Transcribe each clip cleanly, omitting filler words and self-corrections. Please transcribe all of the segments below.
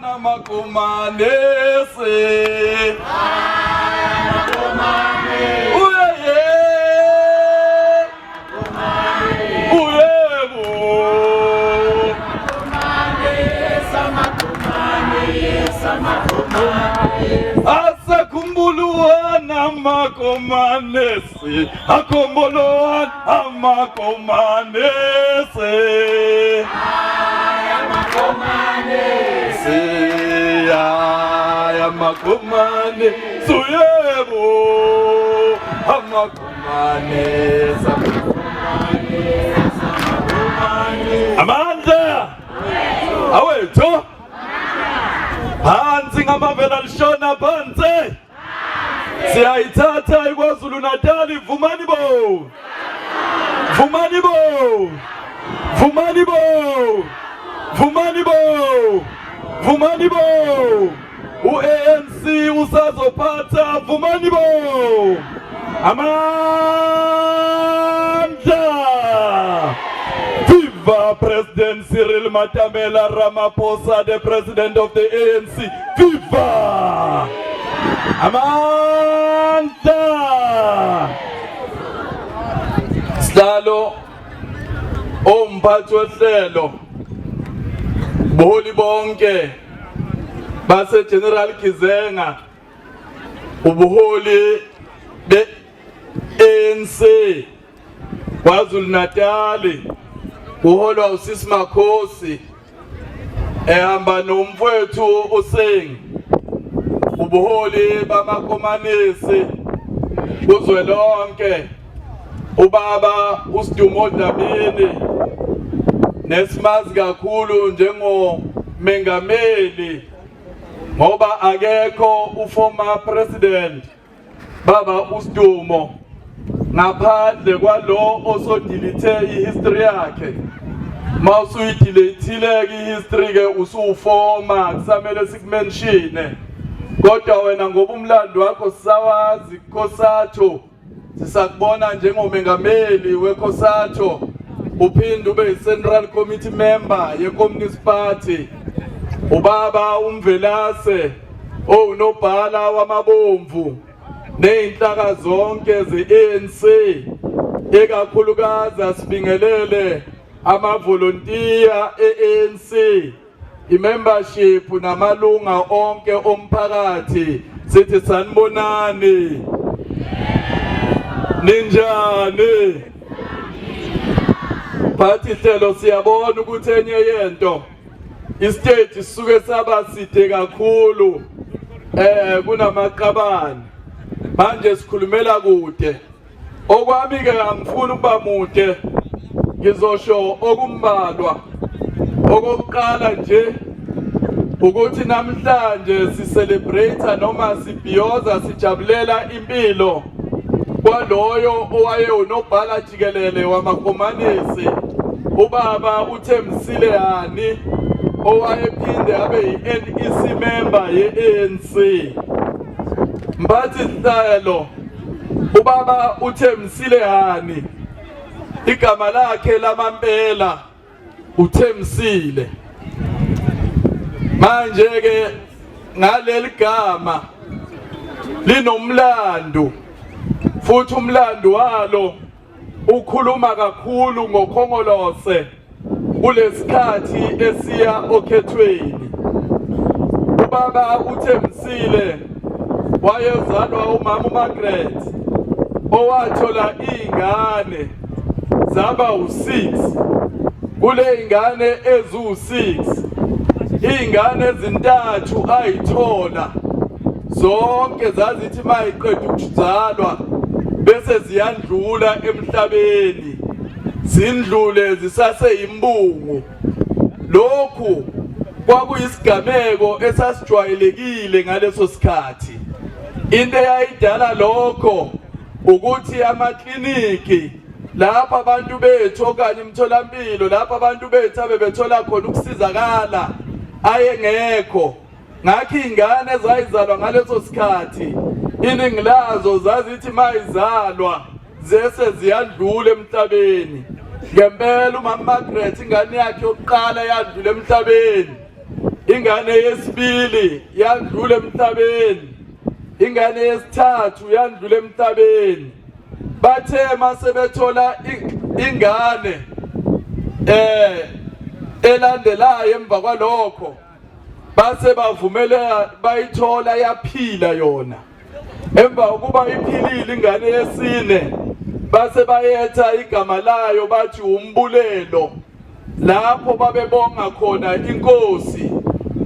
namakumanesi asakumbuluan amakomanesi akomboloan amakomanesi amakomane suyebo amakomanesi amandla awethu phansi ngamavela lishona phansi siyayithatha iKwaZulu Natal vumani bo vumani bo vumani bo vumani bo vumani bo uANC usazophatha vumani bo amandla Viva President Cyril Matamela Ramaphosa, the President of the ANC. Viva! Amandla! Sihlalo umphathi wehlelo buholi bonke base General Kizenga ubuholi be ANC KwaZulu Natal uholwa usisi Makhosi ehamba nomfowethu uSeng ubuholi bamakomanisi kuzwelonke ubaba uSidumo Dlamini nesimazi kakhulu njengomengameli ngoba akekho uformer president baba uSidumo ngaphandle kwalo osodilithe ihistory yakhe mawusuyidilethile ihistory ke usufoma kusamele sikumenshine kodwa wena ngoba umlando wakho sisawazi Khosatho sisakubona njengomengameli weKhosatho uphinde ube yi-Central Committee member ye-Communist Party ubaba uMvelase owunobhala wamabomvu neyinhlaka zonke ze-ANC ekakhulukazi asibingelele amavolontiya e-ANC i-membership namalunga onke omphakathi sithi sanibonani ninjani phathi hlelo siyabona ukuthi enye yento istate sisuke saba side kakhulu kunamaqabane manje sikhulumela kude okwami ke angifuni ukuba mude ngizosho okumbalwa okokuqala nje ukuthi namhlanje sicelebrate noma sibhiyoza sijabulela impilo kwaloyo owaye unobhala jikelele wamakomanisi ubaba uThembisile Hani owayephinde abe yi-NEC member ye-ANC mphathi hlelo ubaba uThembisile Hani igama lakhe lamampela uThembisile manje ke ngaleli gama linomlando futhi umlando walo ukhuluma kakhulu ngokhongolose kulesikhathi esiya okhethweni ubaba uThembisile wayezalwa umama uMargaret owathola ingane zaba u6 kule ingane ezu6 ingane ezintathu ayithola zonke zazithi mayiqeda ukuzalwa bese ziyandlula emhlabeni zindlule zisaseyimbungu lokhu kwakuyisigameko esasijwayelekile ngaleso sikhathi into eyayidala lokho ukuthi amakliniki lapha abantu bethu okanye imtholampilo lapha abantu bethu abebethola khona ukusizakala ayengekho ngakho ingane ezayizalwa ngaleso sikhathi iningi lazo zazithi mayizalwa zese ziyandlula emhlabeni ngempela umama Margaret ingane yakhe yokuqala yadlula emhlabeni ingane yesibili yandlula emhlabeni, ingane yesithathu yandlula emhlabeni. Bathe mase bethola ingane elandelayo emva kwalokho base bavumela bayithola yaphila yona. Emva kokuba iphilile ingane yesine base bayetha igama layo bathi Umbulelo. Lapho babebonga khona inkosi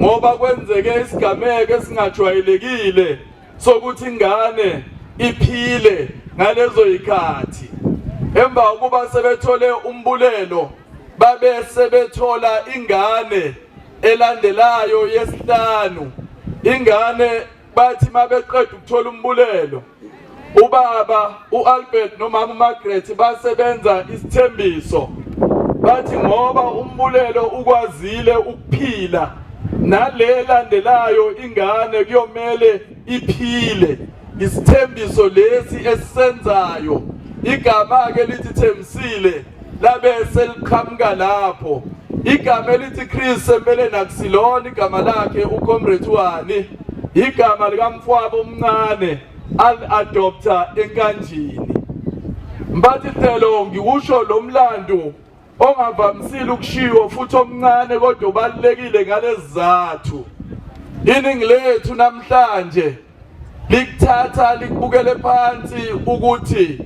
ngoba kwenzeke isigameko esingajwayelekile sokuthi ingane iphile ngalezo ikhathi. Emva kokuba sebethole umbulelo babe sebethola ingane elandelayo yesihlanu. Ingane bathi mabeqeda ukuthola umbulelo ubaba uAlbert nomama Margaret basebenza isithembiso bathi ngoba umbulelo ukwazile ukuphila nale landelayo ingane kuyomele iphile. Isithembiso lesi esisenzayo igama ke lithi Themsile labe seliqhamuka lapho. Igama elithi Chris empeleni akusilona igama lakhe uComrade Wani, igama likamfowabo omncane al-adopter enkanjini. Mpathithelo ngikusho lo mlando ongavamisile ukushiwo futhi omncane kodwa ubalekile ngalezizathu. Iningi lethu namhlanje likuthatha likubukele phansi ukuthi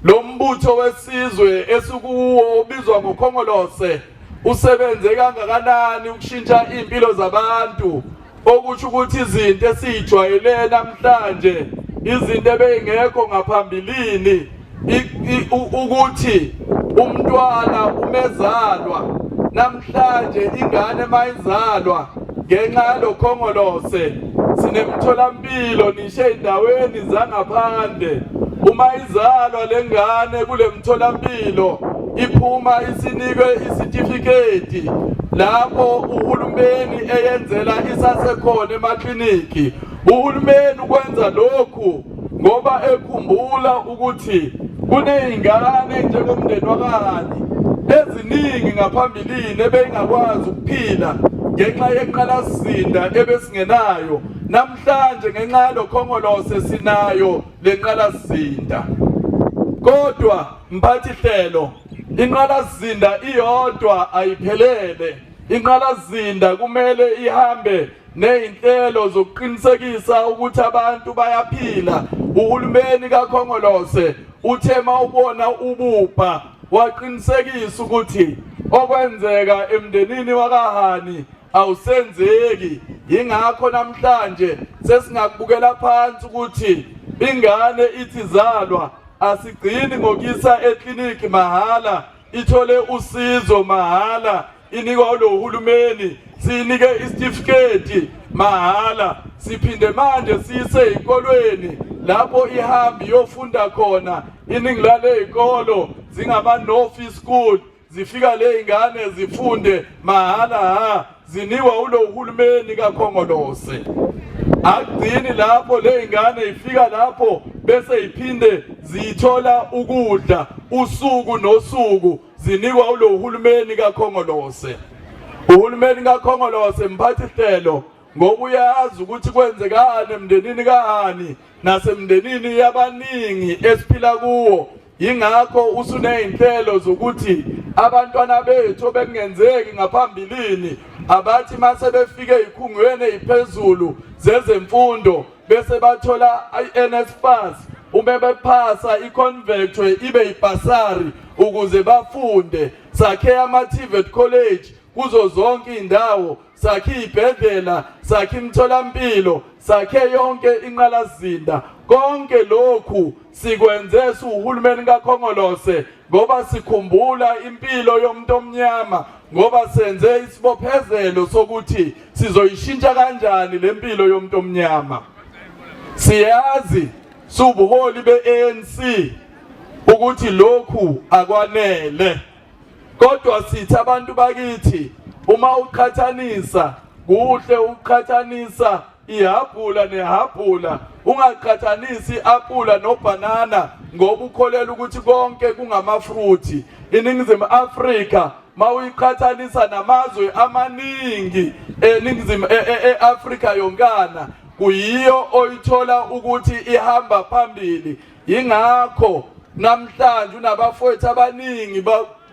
lo mbutho wesizwe esikuwo obizwa ngoKhongolose usebenze kangakanani ukushintsha impilo zabantu, okusho ukuthi izinto esijwayele namhlanje izinto ebeyingekho ngaphambilini ukuthi umntwana umezalwa namhlanje ingane mayizalwa ngenxa yaloKhongolose sinemtholampilo nishe endaweni zangaphandle. Uma izalwa lengane kule mtholampilo iphuma isinikwe isitifiketi lapho uhulumeni eyenzela isasekhona emakliniki. Uhulumeni ukwenza lokhu ngoba ekhumbula ukuthi kunezingane njengomndeni wakani eziningi ngaphambilini ebengakwazi ukuphila ngenxa yenqalasizinda ebesingenayo. Namhlanje ngenxa yaloKhongolose sinayo lenqalasizinda. Kodwa mphathihlelo, inqalasizinda iyodwa ayiphelele. Inqalasizinda kumele ihambe nezinhlelo zokuqinisekisa ukuthi abantu bayaphila. Uhulumeni kaKhongolose uthema ubona ubupha waqinisekisa ukuthi okwenzeka emndenini wakahani awusenzeki. Ingakho namhlanje sesingakubukela phansi ukuthi ingane ithi zalwa asigcini ngokisa ekliniki mahala, ithole usizo mahala, inikwa lo hulumeni, sinike isitifiketi mahala, siphinde manje siyise ezikolweni lapho ihambi yofunda khona. Iningi lale izikolo zingama no-fee school, zifika le ingane zifunde mahala ziniwa ulo uhulumeni kaKhongolose. Akugcini lapho le ingane ifika lapho bese iphinde zithola ukudla usuku nosuku zinikwa ulo uhulumeni kaKhongolose. Uhulumeni kaKhongolose mphathihlelo ngoba uyazi ukuthi kwenzekani emndenini kahani nasemndenini yabaningi esiphila kuwo. Ingakho usunezinhlelo zokuthi abantwana bethu bekungenzeki ngaphambilini abathi mase befike ikhungweni eziphezulu zezemfundo bese bathola iNSFAS, uma bephasa iconvect ibe ibasari ukuze bafunde. Sakhe ama-TVET college kuzo zonke indawo, sakhe ibhedlela, sakhe imtholampilo, sakhe yonke inqalasizinda. Konke lokhu sikwenze uhulumeni kaKhongolose ngoba sikhumbula impilo yomuntu omnyama, ngoba senze isibophezelo sokuthi sizoyishintsha kanjani lempilo yomuntu omnyama. Siyazi subuholi beANC ukuthi lokhu akwanele, kodwa sithi abantu bakithi uma uqhathanisa kuhle uqhathanisa ihabhula nehabhula, ungaqhathanisi apula nobanana ngoba ukholela ukuthi konke kungamafruthi. INingizimu Afrika mawuyiqhathanisa namazwe amaningi eningizimu eAfrika yonkana kuyiyo oyithola ukuthi ihamba phambili. Ingakho namhlanje unabafowethu abaningi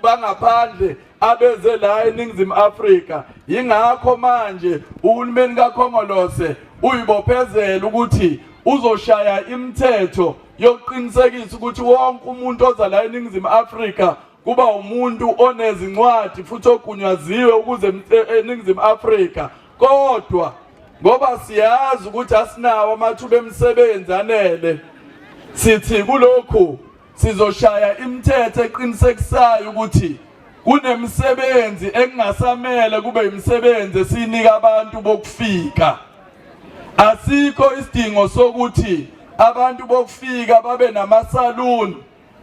bangaphandle abeze la eningizimu Afrika. Ingakho manje uhulumeni kaKhongolose uyibophezela ukuthi uzoshaya imithetho yokuqinisekisa ukuthi wonke umuntu oza la eningizimu Afrika kuba umuntu onezincwadi futhi ogunyaziwe ukuze eningizimu Afrika. Kodwa ngoba siyazi ukuthi asinawo amathuba emisebenzi anele, sithi kulokhu sizoshaya imithetho eqinisekisayo ukuthi kunemisebenzi engasamele kube imisebenzi esinika abantu bokufika. Asikho isidingo sokuthi abantu bokufika babe namasaluni,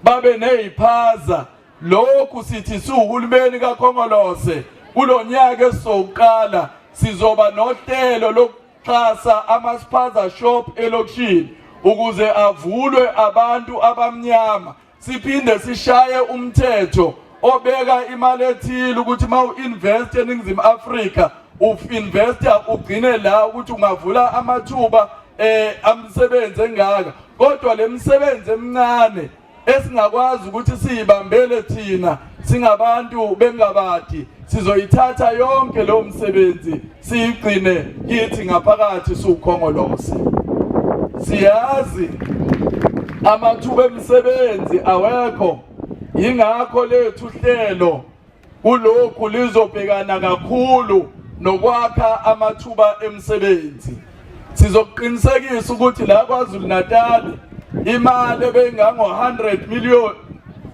babe neziphaza. Lokhu sithi uhulumeni kaKhongolose kulonyaka esizoqala sizoba nohlelo lokuxhasa ama-spaza shop elokishini ukuze avulwe abantu abamnyama. Siphinde sishaye umthetho obeka imali ethile ukuthi mawu-invest eningizimu Afrika uinvesta ugcine la ukuthi ungavula amathuba amsebenzi engaka. Kodwa le misebenzi emincane esingakwazi ukuthi siyibambele thina singabantu bengabadi, sizoyithatha yonke lo msebenzi siyigcine kithi ngaphakathi suKhongolose. Siyazi amathuba emisebenzi awekho, ingakho lethu uhlelo kulokhu lizobhekana kakhulu nokwakha amathuba emisebenzi. Sizoqinisekisa ukuthi la KwaZulu Natal imali ebengango 100 million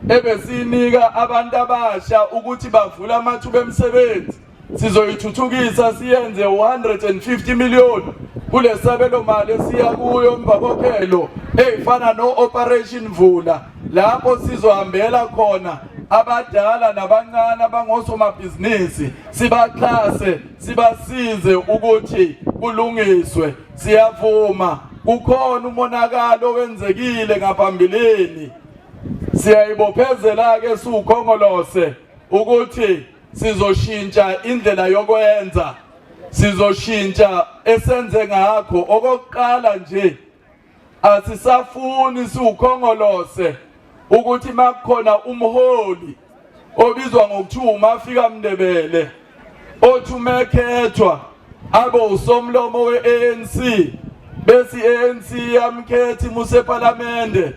ebesinika abantu abasha ukuthi bavule amathuba emisebenzi sizoyithuthukisa siyenze 150 million kule sabelo mali esiya kuyo mbabokhelo eyifana no-Operation Vula, lapho sizohambela khona abadala nabancane abangosomabhizinisi sibaxhase sibasize ukuthi kulungiswe. Siyavuma kukhona umonakalo owenzekile ngaphambilini, siyayibophezela ke suKhongolose ukuthi sizoshintsha indlela yokwenza, sizoshintsha esenze ngakho. Okokuqala nje asisafuni suKhongolose ukuthi makukhona umholi obizwa ngokuthiwa uMafika Mndebele othi umekhethwa abe usomlomo we-ANC bese i-ANC yamkhethi musePhalamende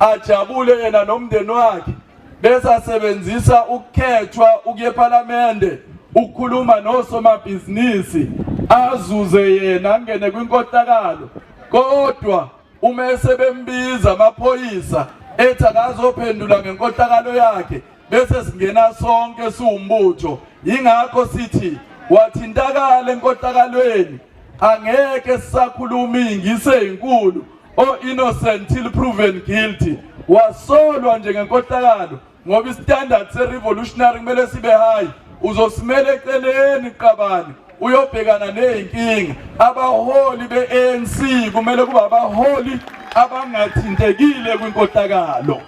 ajabule yena nomndeni wakhe bese asebenzisa ukukhethwa ukuye ePhalamende ukukhuluma nosomabhizinisi azuze yena angene kwinkohlakalo. Kodwa uma esebembiza amaphoyisa ethi akazophendula ngenkohlakalo yakhe bese singena sonke siwumbutho. Ingakho sithi wathintakala enkohlakalweni angeke sisakhuluma ingise ezinkulu o-innocent till proven guilty. Wasolwa nje ngenkohlakalo ngoba istandard se-revolutionary kumele sibe high. Uzosimele eceleni qabani uyobhekana nezinkinga. Abaholi be-ANC kumele kube abaholi abangathintekile kwinkohlakalo.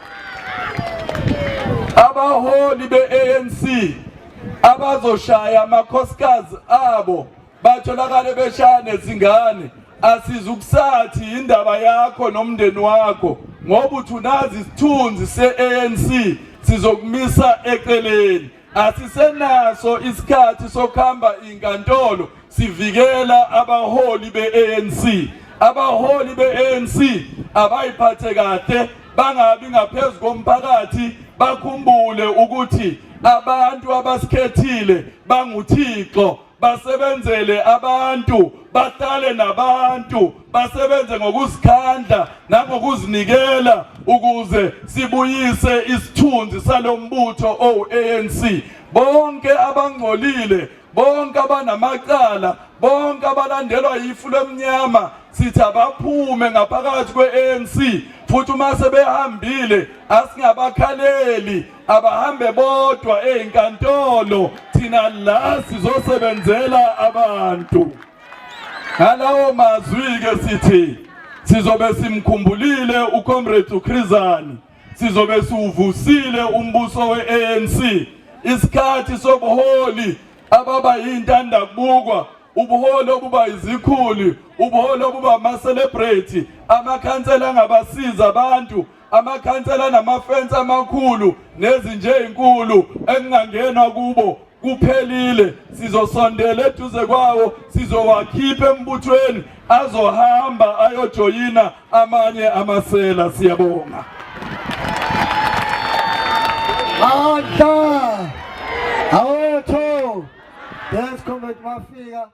Abaholi be-ANC abazoshaya amakhosikazi abo batholakale beshaya nezingane. Asizukusathi indaba yakho nomndeni wakho ngoba uthi unazi isithunzi se-ANC sizokumisa eceleni. Asisenaso isikhathi sokuhamba inkantolo sivikela abaholi be-ANC. Abaholi be-ANC abayiphathe kahle, bangabi ngaphezulu komphakathi, bakhumbule ukuthi abantu abasikhethile banguThixo, basebenzele abantu, bahlale nabantu, basebenze ngokuzikhandla nangokuzinikela ukuze sibuyise isithunzi salombutho o-ANC. Bonke abangcolile, bonke abanamacala, bonke abalandelwa yifu lemnyama sithi abaphume ngaphakathi kwe-ANC. Futhi uma sebehambile asingabakhaleli, abahambe bodwa ezinkantolo, thina la sizosebenzela abantu. Ngalawo mazwi-ke sithi sizobe simkhumbulile uComrade uChrizani, sizobe siwuvusile umbuso we-ANC, isikhathi sobuholi ababa yintanda kubukwa, ubuholi obuba izikhulu, ubuholi obuba ama-celebrity, amakhansela angabasiza abantu, amakhansela namafensi amakhulu nezinje ezinkulu engangenwa kubo kuphelile. Sizosondela eduze kwawo, sizowakhipha embuthweni azohamba ayojoyina amanye amasela. Siyabonga. Awotho, dance combat mafika.